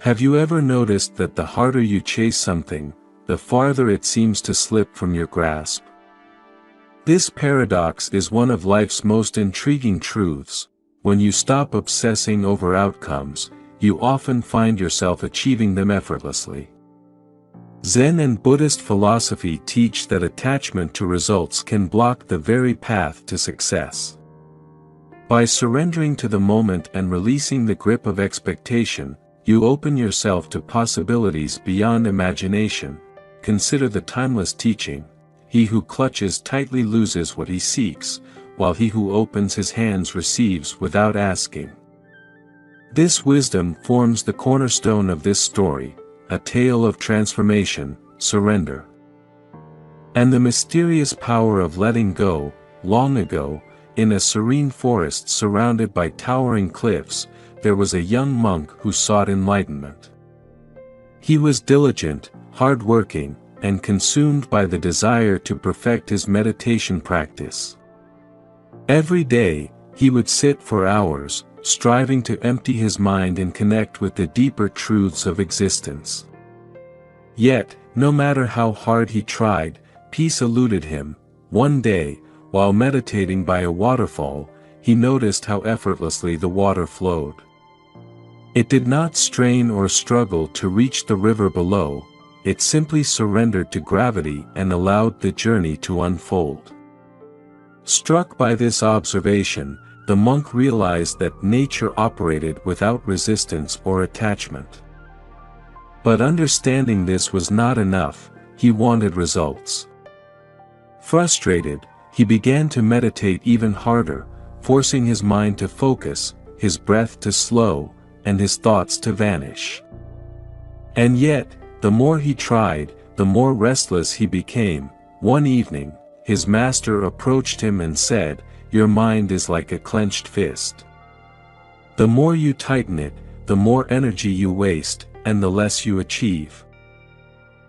Have you ever noticed that the harder you chase something, the farther it seems to slip from your grasp? This paradox is one of life's most intriguing truths. When you stop obsessing over outcomes, you often find yourself achieving them effortlessly. Zen and Buddhist philosophy teach that attachment to results can block the very path to success. By surrendering to the moment and releasing the grip of expectation, you open yourself to possibilities beyond imagination. Consider the timeless teaching: he who clutches tightly loses what he seeks, while he who opens his hands receives without asking. This wisdom forms the cornerstone of this story, a tale of transformation, surrender, and the mysterious power of letting go. Long ago, in a serene forest surrounded by towering cliffs, there was a young monk who sought enlightenment. He was diligent, hard-working, and consumed by the desire to perfect his meditation practice. Every day, he would sit for hours, striving to empty his mind and connect with the deeper truths of existence. Yet, no matter how hard he tried, peace eluded him. One day, while meditating by a waterfall, he noticed how effortlessly the water flowed. It did not strain or struggle to reach the river below, it simply surrendered to gravity and allowed the journey to unfold. Struck by this observation, the monk realized that nature operated without resistance or attachment. But understanding this was not enough, he wanted results. Frustrated, he began to meditate even harder, forcing his mind to focus, his breath to slow, and his thoughts to vanish. And yet, the more he tried, the more restless he became. One evening, his master approached him and said, "Your mind is like a clenched fist. The more you tighten it, the more energy you waste, and the less you achieve.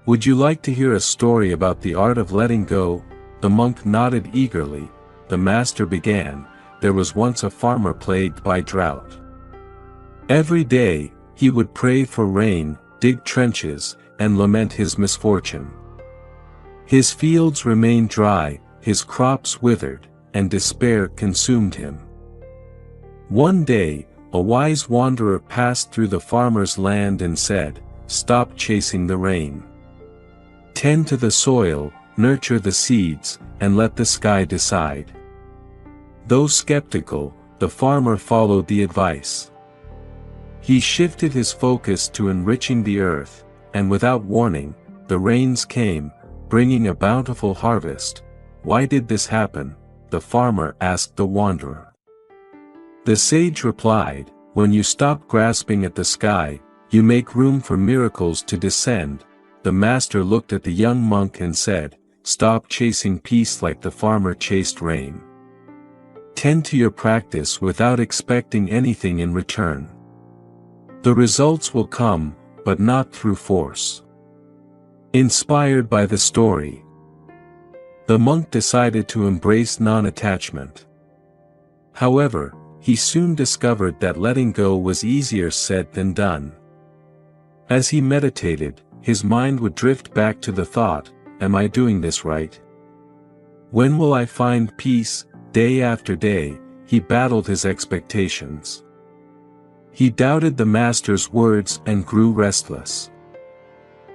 Would you like to hear a story about the art of letting go?" The monk nodded eagerly. The master began, "There was once a farmer plagued by drought. Every day, he would pray for rain, dig trenches, and lament his misfortune. His fields remained dry, his crops withered, and despair consumed him. One day, a wise wanderer passed through the farmer's land and said, 'Stop chasing the rain. Tend to the soil, nurture the seeds, and let the sky decide.' Though skeptical, the farmer followed the advice. He shifted his focus to enriching the earth, and without warning, the rains came, bringing a bountiful harvest. Why did this happen?" the farmer asked the wanderer. The sage replied, "When you stop grasping at the sky, you make room for miracles to descend." The master looked at the young monk and said, "Stop chasing peace like the farmer chased rain. Tend to your practice without expecting anything in return. The results will come, but not through force." Inspired by the story, the monk decided to embrace non-attachment. However, he soon discovered that letting go was easier said than done. As he meditated, his mind would drift back to the thought, "Am I doing this right? When will I find peace?" Day after day, he battled his expectations. He doubted the master's words and grew restless.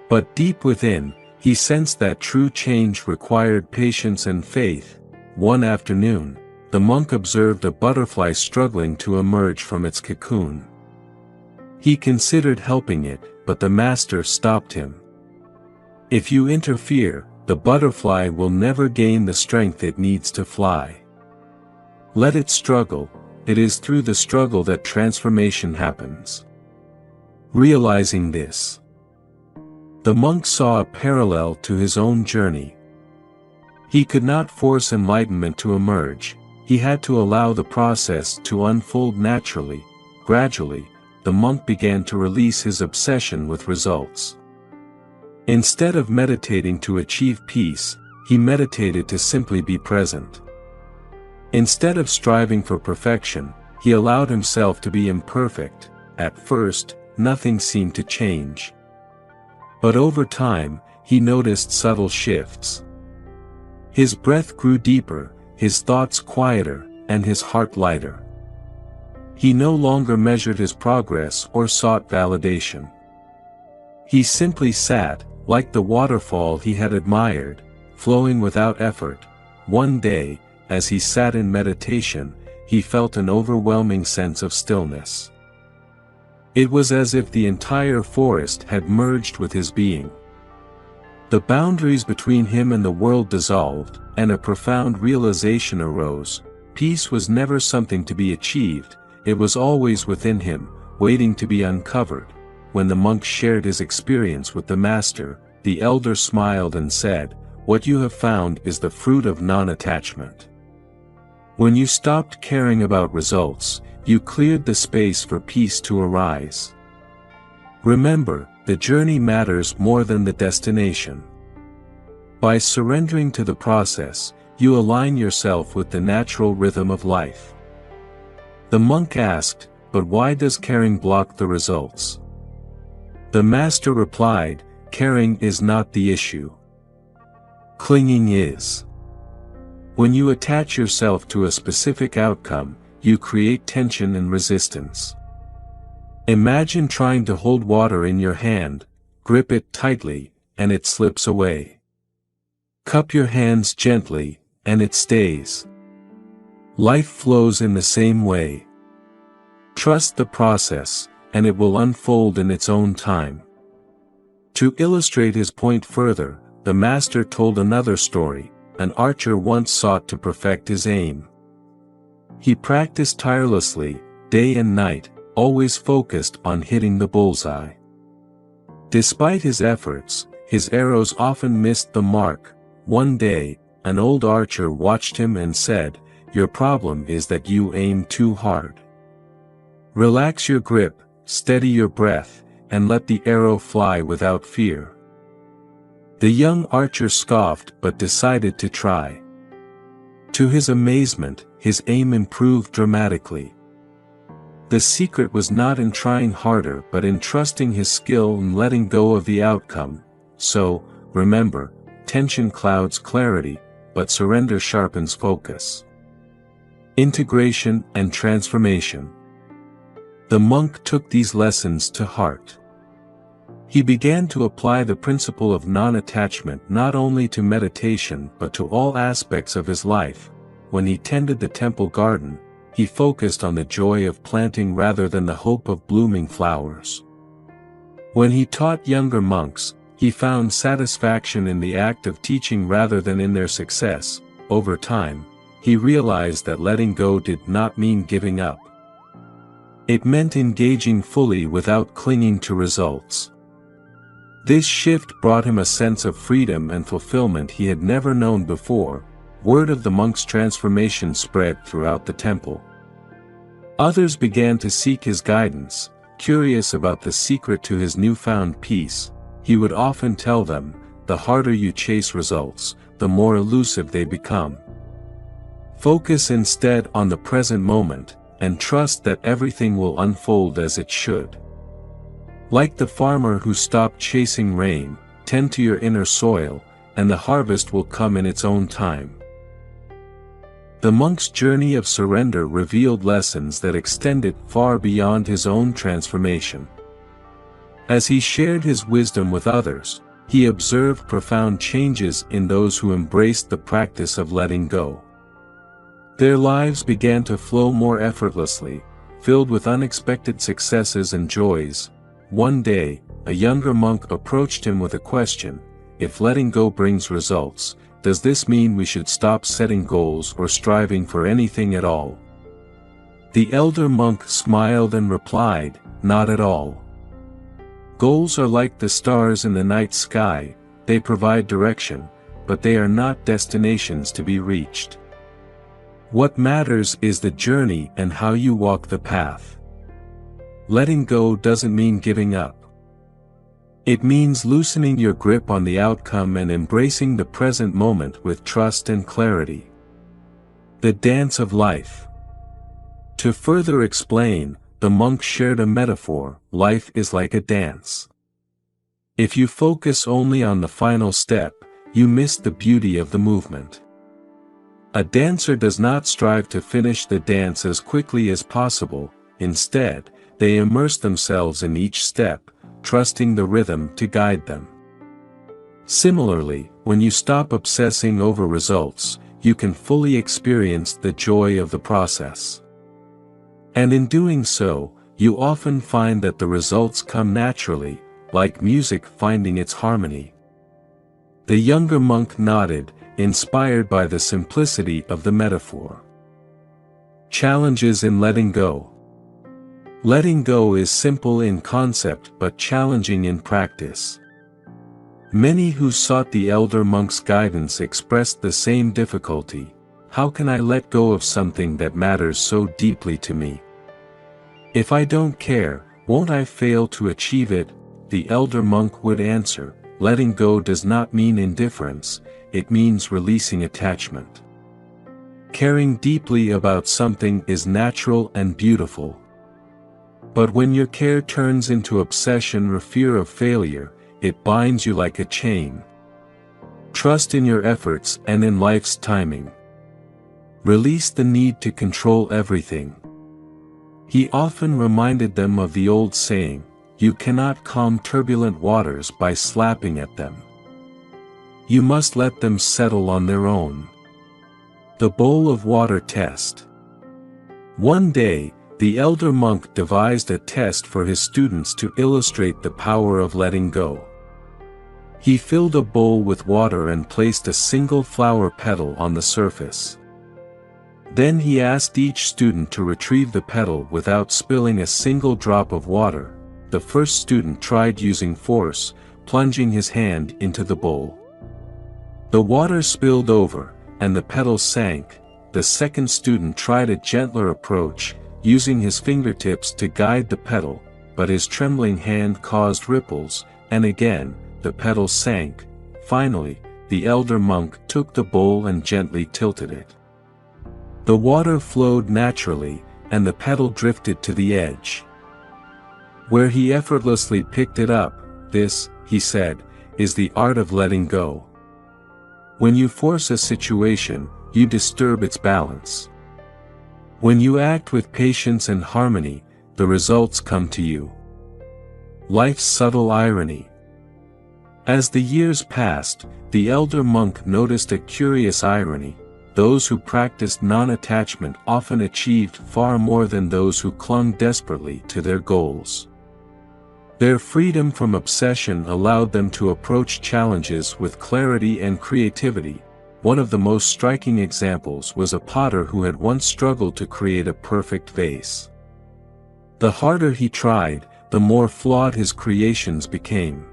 But deep within, he sensed that true change required patience and faith. One afternoon, the monk observed a butterfly struggling to emerge from its cocoon. He considered helping it, but the master stopped him. "If you interfere, the butterfly will never gain the strength it needs to fly. Let it struggle. It is through the struggle that transformation happens." Realizing this, the monk saw a parallel to his own journey. He could not force enlightenment to emerge, he had to allow the process to unfold naturally. Gradually, the monk began to release his obsession with results. Instead of meditating to achieve peace, he meditated to simply be present. Instead of striving for perfection, he allowed himself to be imperfect. At first, nothing seemed to change. But over time, he noticed subtle shifts. His breath grew deeper, his thoughts quieter, and his heart lighter. He no longer measured his progress or sought validation. He simply sat, like the waterfall he had admired, flowing without effort. One day, as he sat in meditation, he felt an overwhelming sense of stillness. It was as if the entire forest had merged with his being. The boundaries between him and the world dissolved, and a profound realization arose. Peace was never something to be achieved, it was always within him, waiting to be uncovered. When the monk shared his experience with the master, the elder smiled and said, "What you have found is the fruit of non-attachment. When you stopped caring about results, you cleared the space for peace to arise. Remember, the journey matters more than the destination. By surrendering to the process, you align yourself with the natural rhythm of life." The monk asked, "But why does caring block the results?" The master replied, "Caring is not the issue. Clinging is. When you attach yourself to a specific outcome, you create tension and resistance. Imagine trying to hold water in your hand, grip it tightly, and it slips away. Cup your hands gently, and it stays. Life flows in the same way. Trust the process, and it will unfold in its own time." To illustrate his point further, the master told another story. An archer once sought to perfect his aim. He practiced tirelessly, day and night, always focused on hitting the bullseye. Despite his efforts, his arrows often missed the mark. One day, an old archer watched him and said, "Your problem is that you aim too hard. Relax your grip, steady your breath, and let the arrow fly without fear." The young archer scoffed but decided to try. To his amazement, his aim improved dramatically. The secret was not in trying harder but in trusting his skill and letting go of the outcome. So, remember, tension clouds clarity, but surrender sharpens focus. Integration and transformation. The monk took these lessons to heart. He began to apply the principle of non-attachment not only to meditation but to all aspects of his life. When he tended the temple garden, he focused on the joy of planting rather than the hope of blooming flowers. When he taught younger monks, he found satisfaction in the act of teaching rather than in their success. Over time, he realized that letting go did not mean giving up. It meant engaging fully without clinging to results. This shift brought him a sense of freedom and fulfillment he had never known before. Word of the monk's transformation spread throughout the temple. Others began to seek his guidance, curious about the secret to his newfound peace. He would often tell them, "The harder you chase results, the more elusive they become. Focus instead on the present moment, and trust that everything will unfold as it should." Like the farmer who stopped chasing rain, tend to your inner soil, and the harvest will come in its own time. The monk's journey of surrender revealed lessons that extended far beyond his own transformation. As he shared his wisdom with others, he observed profound changes in those who embraced the practice of letting go. Their lives began to flow more effortlessly, filled with unexpected successes and joys. One day, a younger monk approached him with a question: "If letting go brings results, does this mean we should stop setting goals or striving for anything at all?" The elder monk smiled and replied, "Not at all. Goals are like the stars in the night sky, they provide direction, but they are not destinations to be reached. What matters is the journey and how you walk the path. Letting go doesn't mean giving up. It means loosening your grip on the outcome and embracing the present moment with trust and clarity." The dance of life. To further explain, the monk shared a metaphor: life is like a dance. If you focus only on the final step, you miss the beauty of the movement. A dancer does not strive to finish the dance as quickly as possible. Instead, they immerse themselves in each step, trusting the rhythm to guide them. Similarly, when you stop obsessing over results, you can fully experience the joy of the process. And in doing so, you often find that the results come naturally, like music finding its harmony. The younger monk nodded, inspired by the simplicity of the metaphor. Challenges in letting go. Letting go is simple in concept but challenging in practice. Many who sought the elder monk's guidance expressed the same difficulty. How can I let go of something that matters so deeply to me? If I don't care, won't I fail to achieve it? The elder monk would answer, letting go does not mean indifference, it means releasing attachment. Caring deeply about something is natural and beautiful. But when your care turns into obsession or fear of failure, it binds you like a chain. Trust in your efforts and in life's timing. Release the need to control everything. He often reminded them of the old saying, you cannot calm turbulent waters by slapping at them. You must let them settle on their own. The bowl of water test. One day, the elder monk devised a test for his students to illustrate the power of letting go. He filled a bowl with water and placed a single flower petal on the surface. Then he asked each student to retrieve the petal without spilling a single drop of water. The first student tried using force, plunging his hand into the bowl. The water spilled over, and the petal sank. The second student tried a gentler approach, using his fingertips to guide the petal, but his trembling hand caused ripples, and again, the petal sank. Finally, the elder monk took the bowl and gently tilted it. The water flowed naturally, and the petal drifted to the edge, where he effortlessly picked it up. This, he said, is the art of letting go. When you force a situation, you disturb its balance. When you act with patience and harmony, the results come to you. Life's subtle irony. As the years passed, the elder monk noticed a curious irony. Those who practiced non-attachment often achieved far more than those who clung desperately to their goals. Their freedom from obsession allowed them to approach challenges with clarity and creativity. One of the most striking examples was a potter who had once struggled to create a perfect vase. The harder he tried, the more flawed his creations became.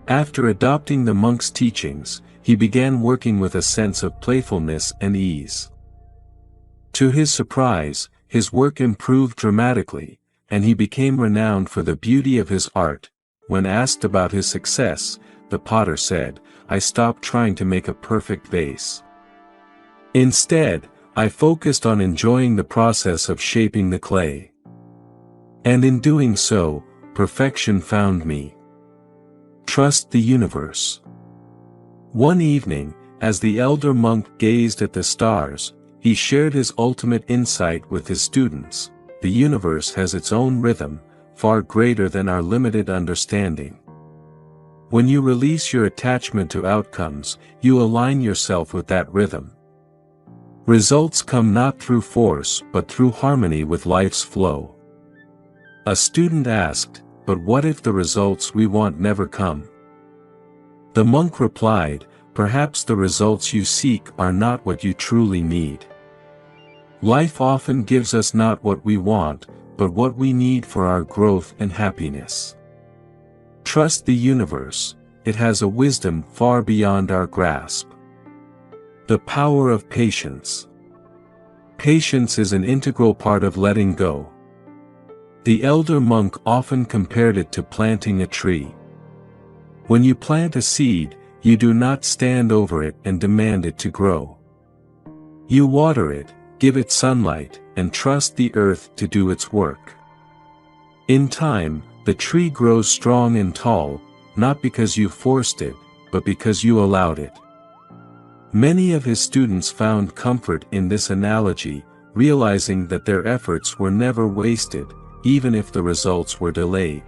After adopting the monk's teachings, he began working with a sense of playfulness and ease. To his surprise, his work improved dramatically, and he became renowned for the beauty of his art. When asked about his success, the potter said, I stopped trying to make a perfect vase. Instead, I focused on enjoying the process of shaping the clay. And in doing so, perfection found me. Trust the universe. One evening, as the elder monk gazed at the stars, he shared his ultimate insight with his students. The universe has its own rhythm, far greater than our limited understanding. When you release your attachment to outcomes, you align yourself with that rhythm. Results come not through force but through harmony with life's flow. A student asked, but what if the results we want never come? The monk replied, perhaps the results you seek are not what you truly need. Life often gives us not what we want, but what we need for our growth and happiness. Trust the universe, it has a wisdom far beyond our grasp. The power of patience. Patience is an integral part of letting go. The elder monk often compared it to planting a tree. When you plant a seed, you do not stand over it and demand it to grow. You water it, give it sunlight, and trust the earth to do its work. In time, the tree grows strong and tall, not because you forced it, but because you allowed it. Many of his students found comfort in this analogy, realizing that their efforts were never wasted, even if the results were delayed.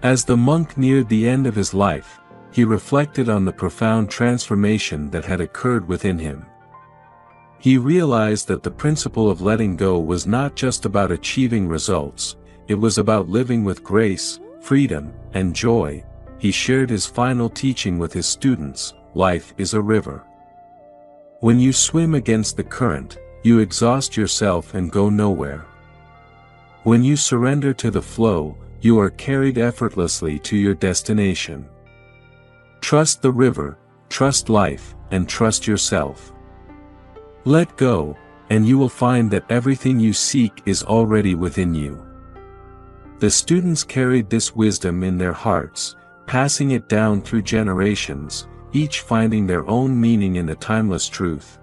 As the monk neared the end of his life, he reflected on the profound transformation that had occurred within him. He realized that the principle of letting go was not just about achieving results, it was about living with grace, freedom, and joy. He shared his final teaching with his students: life is a river. When you swim against the current, you exhaust yourself and go nowhere. When you surrender to the flow, you are carried effortlessly to your destination. Trust the river, trust life, and trust yourself. Let go, and you will find that everything you seek is already within you. The students carried this wisdom in their hearts, passing it down through generations, each finding their own meaning in the timeless truth.